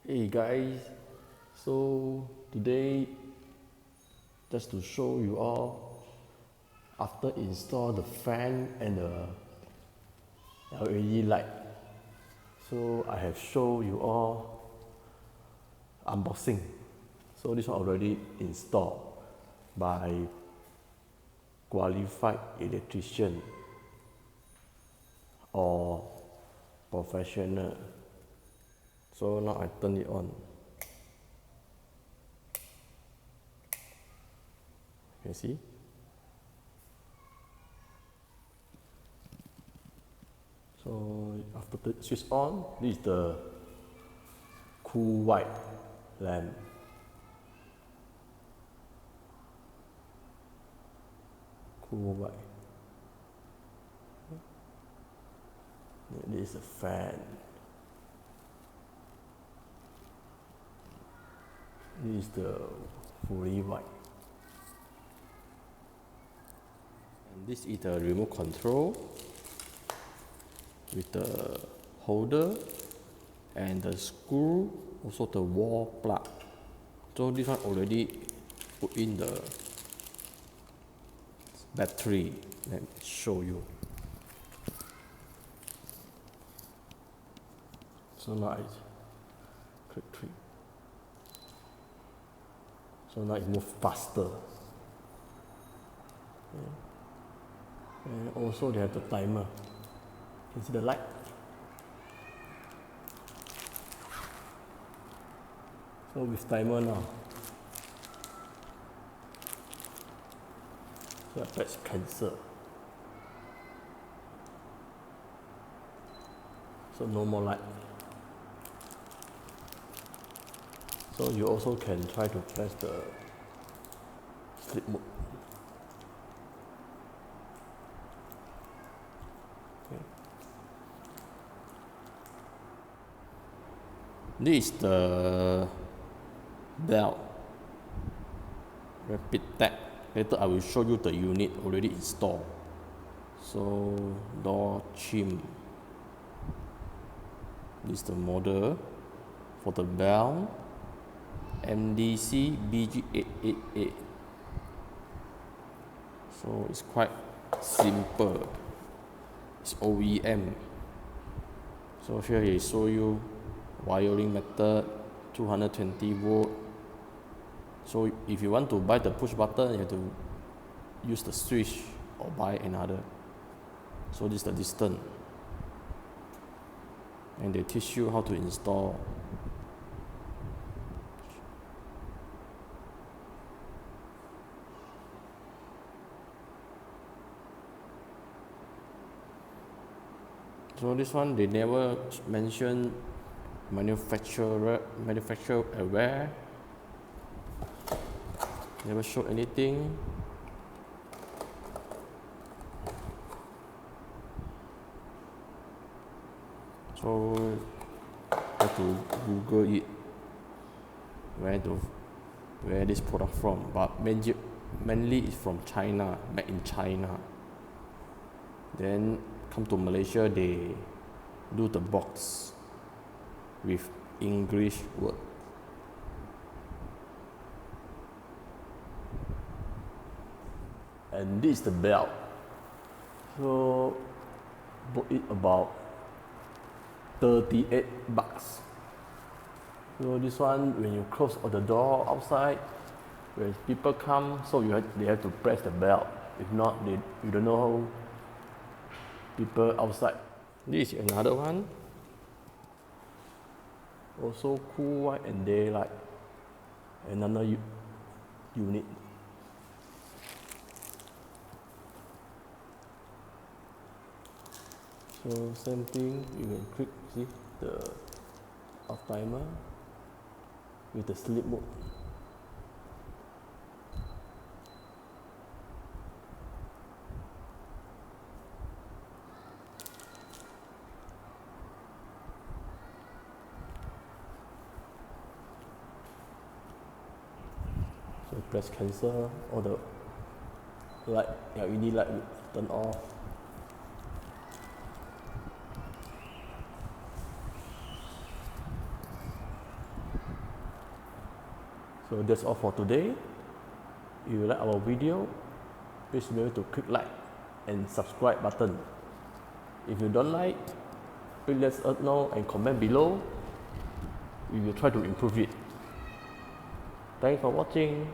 Hey guys, so today just to show you all after install the fan and the LED light. So I have shown you all unboxing. So this one already installed by qualified electrician or professional. So now I turn it on. You can see. So after the switch on, this is the cool white lamp. Cool white. This is the fan. This is the fully white. And this is the remote control with the holder and the screw, also the wall plug. So this one already put in the battery. Let me show you. So now I click 3. So now it moves faster. Okay. And also they have the timer. You can see the light. So with timer now. So I press cancel. So no more light. So you also can try to press the sleep mode. Okay. This is the belt. Rapid tap. Later I will show you the unit already installed. So door Chime. This is the model for the bell. MDC BG888. So it's quite simple. It's OEM. So here he show you wiring method, 220 volt. So if you want to buy the push button, you have to use the switch or buy another. So this is the distance. And they teach you how to install. So this one they never mention manufacturer where, never show anything. So have to Google it where this product from, but mainly it's from China, made in China. Then come to Malaysia, they do the box with English word. And this is the belt. So bought it about 38 bucks. So this one, when you close the door outside, when people come, so they have to press the bell. If not, you don't know how people outside. This is another one. Also cool white and daylight. Another unit. So same thing, you can click, see the off timer with the sleep mode. So press cancel, all the light, LED light will turn off. So that's all for today. If you like our video, please remember to click like and subscribe button. If you don't like, please let us know and comment below. We will try to improve it. Thanks for watching.